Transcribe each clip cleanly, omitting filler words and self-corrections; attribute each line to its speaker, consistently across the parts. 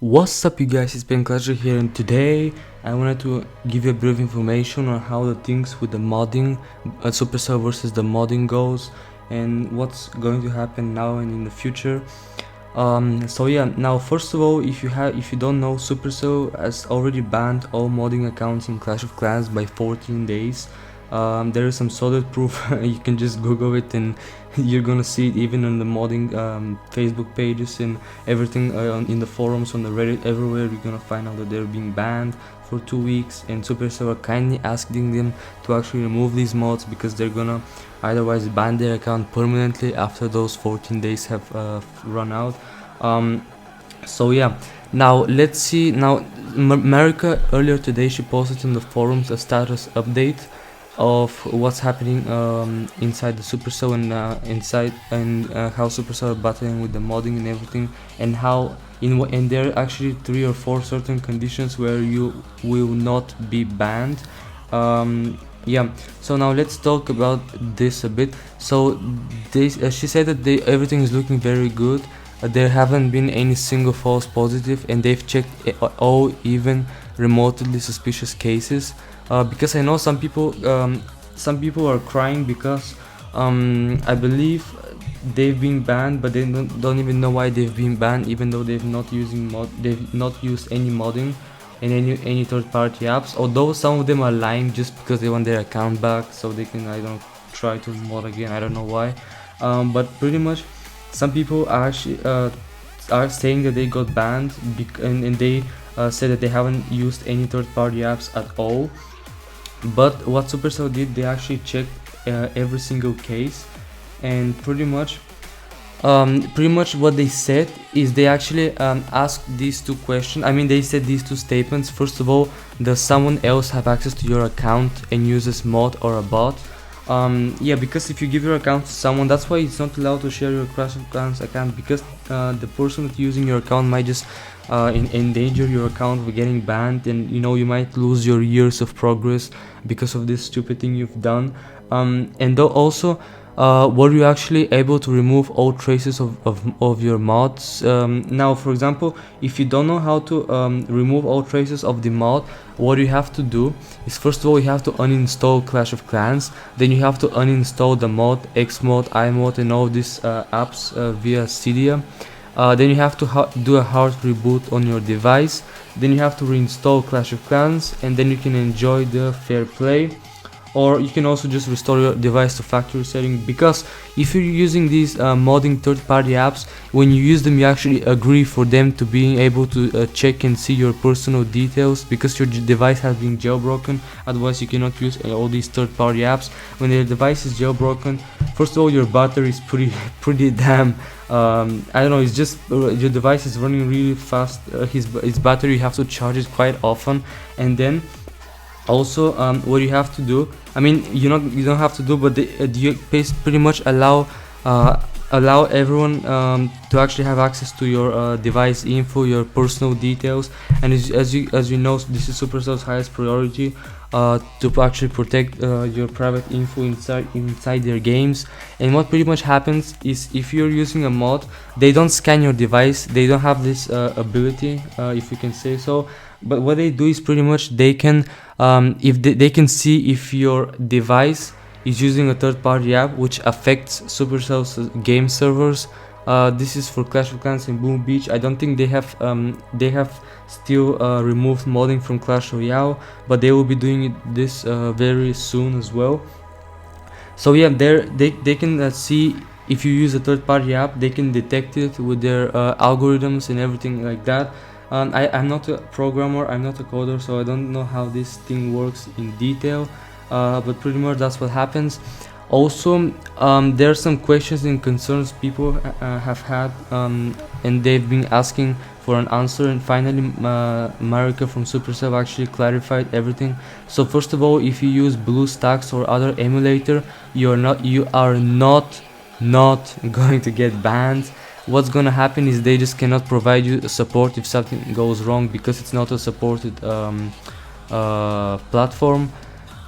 Speaker 1: What's up, you guys? It's been Clash here, and today I wanted to give you a brief information on how the things with the modding, Supercell versus the modding goes, and what's going to happen now and in the future. So yeah, now first of all, if you don't know, Supercell has already banned all modding accounts in Clash of Clans by 14 days. There is some solid proof. You can just Google it and you're gonna see it even on the modding Facebook pages and everything, in the forums, on the Reddit, everywhere. You're gonna find out that they're being banned for 2 weeks, and Supercell are kindly asking them to actually remove these mods because they're gonna otherwise ban their account permanently after those 14 days have run out. So yeah, now let's see. Now Marika earlier today, she posted in the forums a status update of what's happening inside the Supercell and how Supercell are battling with the modding and everything, and how and there are actually 3 or 4 certain conditions where you will not be banned. Yeah, so now let's talk about this a bit. So she said that everything is looking very good. There haven't been any single false positive, and they've checked all even remotely suspicious cases. Because I know some people are crying because I believe they've been banned, but they don't even know why they've been banned, even though they've not used any modding in any third-party apps. Although some of them are lying just because they want their account back, so they can try to mod again. I don't know why, but pretty much some people are actually are saying that they got banned and they said that they haven't used any third-party apps at all. But what Supercell did, they actually checked every single case, and pretty much what they said is they actually asked these 2 questions. I mean, they said these 2 statements. First of all, does someone else have access to your account and uses mod or a bot? Yeah, because if you give your account to someone, that's why it's not allowed to share your Clash of Clans account, because the person that's using your account might just endanger your account with getting banned, and you might lose your years of progress because of this stupid thing you've done. And though also, were you actually able to remove all traces of your mods? Now, for example, if you don't know how to remove all traces of the mod, what you have to do is, first of all, you have to uninstall Clash of Clans. Then you have to uninstall the mod, Xmod, iMod, and all these apps via Cydia. Then you have to do a hard reboot on your device. Then you have to reinstall Clash of Clans, and then you can enjoy the fair play. Or you can also just restore your device to factory setting, because if you're using these modding third-party apps, when you use them, you actually agree for them to being able to check and see your personal details, because your device has been jailbroken. Otherwise you cannot use all these third-party apps. When your device is jailbroken, first of all, your battery is pretty damn I don't know, it's just your device is running really fast. Its battery, you have to charge it quite often. And then also, what you have to do, I mean, you don't have to do, but you pretty much allow everyone to actually have access to your device info, your personal details. And as you know, this is Supercell's highest priority, to actually protect your private info inside their games. And what pretty much happens is, if you're using a mod, they don't scan your device. They don't have this ability, if you can say so. But what they do is, pretty much they can if they can see if your device is using a third-party app which affects Supercell's game servers. This is for Clash of Clans and Boom Beach. I don't think they have still removed modding from Clash Royale, but they will be doing this very soon as well. So yeah, they can see if you use a third-party app. They can detect it with their algorithms and everything like that. I'm not a programmer, I'm not a coder, so I don't know how this thing works in detail, but pretty much that's what happens. Also, there are some questions and concerns people have had, and they've been asking for an answer, and finally Marika from Supercell actually clarified everything. So first of all, if you use BlueStacks or other emulator, you are not going to get banned. What's gonna happen is they just cannot provide you support if something goes wrong, because it's not a supported platform.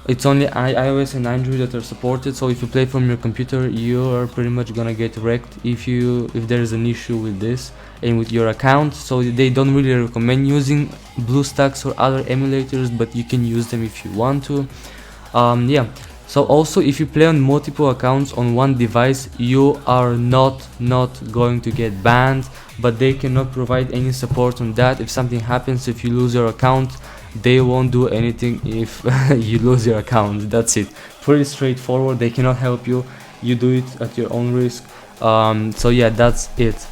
Speaker 1: It's only iOS and Android that are supported, so if you play from your computer, you are pretty much gonna get wrecked if there is an issue with this and with your account. So they don't really recommend using BlueStacks or other emulators, but you can use them if you want to. Yeah. So also, if you play on multiple accounts on one device, you are not going to get banned, but they cannot provide any support on that. If something happens, if you lose your account, they won't do anything if you lose your account. That's it. Pretty straightforward. They cannot help you. You do it at your own risk. So yeah, that's it.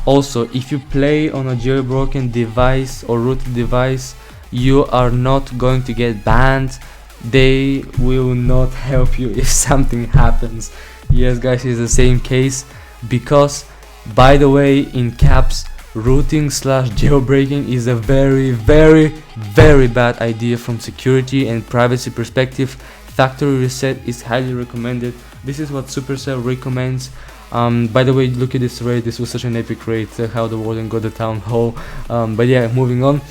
Speaker 1: Also, if you play on a jailbroken device or rooted device, you are not going to get banned. They will not help you if something happens. Yes guys, it's the same case, because by the way, in caps, rooting / jailbreaking is a very bad idea from security and privacy perspective. Factory reset is highly recommended. This is what Supercell recommends. By the way, look at this raid. This was such an epic raid, how the warden got the town hall. But yeah, moving on.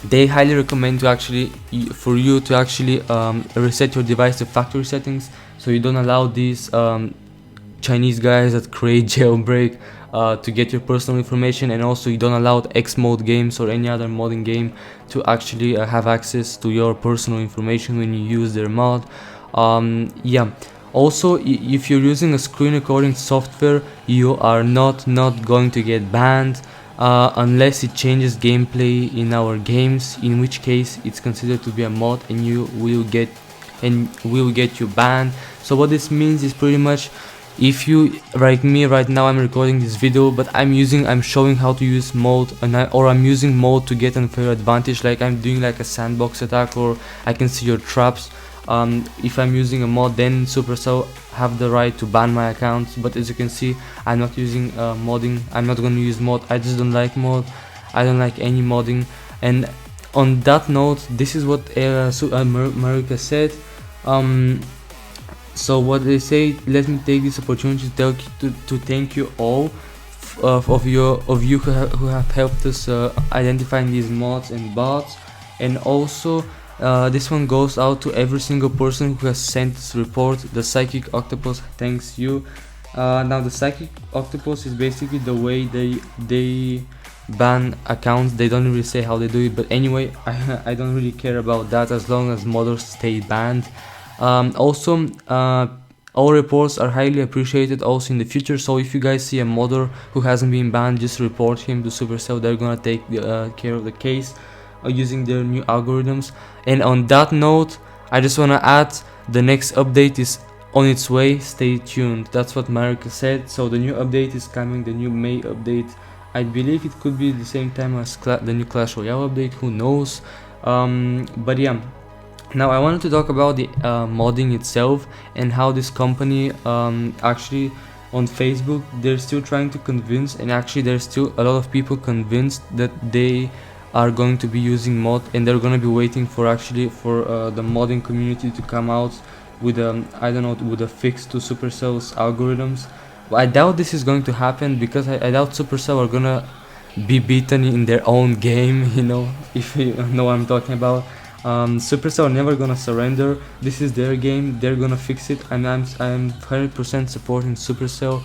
Speaker 1: They highly recommend for you to actually reset your device to factory settings, so you don't allow these Chinese guys that create jailbreak to get your personal information, and also you don't allow X mode games or any other modding game to actually have access to your personal information when you use their mod. Yeah. Also, if you're using a screen recording software, you are not going to get banned. Unless it changes gameplay in our games, in which case it's considered to be a mod and will get you banned. So what this means is pretty much, if you, like me right now, I'm recording this video, but I'm showing how to use mode, or I'm using mode to get unfair advantage, like I'm doing like a sandbox attack, or I can see your traps. If I'm using a mod, then Supercell have the right to ban my account. But as you can see, I'm not using modding. I'm not gonna use mod. I just don't like mod. I don't like any modding. And on that note, this is what America said. So what they say, let me take this opportunity to thank you all of you who have helped us identifying these mods and bots. And also, this one goes out to every single person who has sent this report. The Psychic Octopus thanks you. Now the Psychic Octopus is basically the way they ban accounts. They don't really say how they do it, but anyway, I don't really care about that as long as modders stay banned. Also, all reports are highly appreciated also in the future, so if you guys see a modder who hasn't been banned, just report him to Supercell. They're gonna take care of the case using their new algorithms. And on that note, I just want to add, the next update is on its way. Stay tuned. That's what Marika said. So the new update is coming, the new May update. I believe it could be the same time as the new Clash Royale update, who knows. But yeah, now I wanted to talk about the modding itself and how this company actually on Facebook, they're still trying to convince, and actually there's still a lot of people convinced that they are going to be using mod, and they're going to be waiting for the modding community to come out with with a fix to Supercell's algorithms. But I doubt this is going to happen, because I doubt Supercell are gonna be beaten in their own game, you know, if you know what I'm talking about. Supercell are never gonna surrender. This is their game, they're gonna fix it, and I'm 100% supporting Supercell.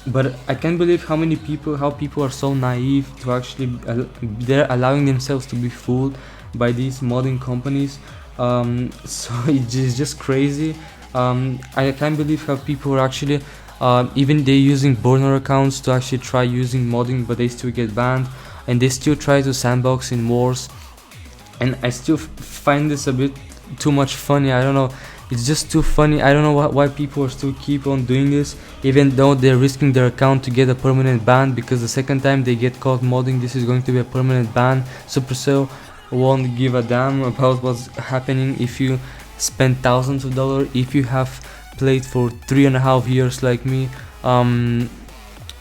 Speaker 1: But I can't believe how people are so naive to actually they're allowing themselves to be fooled by these modding companies. So it's just crazy. I can't believe how people are actually even they using burner accounts to actually try using modding, but they still get banned, and they still try to sandbox in wars. And I still find this a bit too much funny. I don't know, it's just too funny. I don't know why people are still keep on doing this, even though they're risking their account to get a permanent ban, because the second time they get caught modding, this is going to be a permanent ban. Supercell won't give a damn about what's happening if you spend thousands of dollars, if you have played for 3.5 years like me.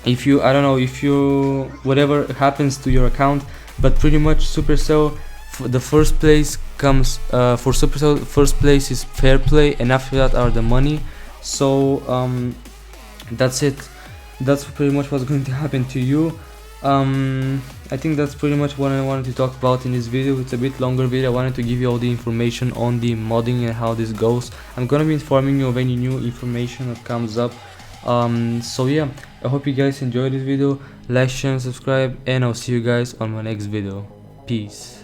Speaker 1: If you, I don't know, if you, whatever happens to your account, but pretty much Supercell, the first place comes for Supercell, first place is fair play, and after that are the money. So that's it. That's pretty much what's going to happen to you. I think that's pretty much what I wanted to talk about in this video. It's a bit longer video. I wanted to give you all the information on the modding and how this goes. I'm gonna be informing you of any new information that comes up. So yeah, I hope you guys enjoyed this video. Like, share and subscribe, and I'll see you guys on my next video. Peace.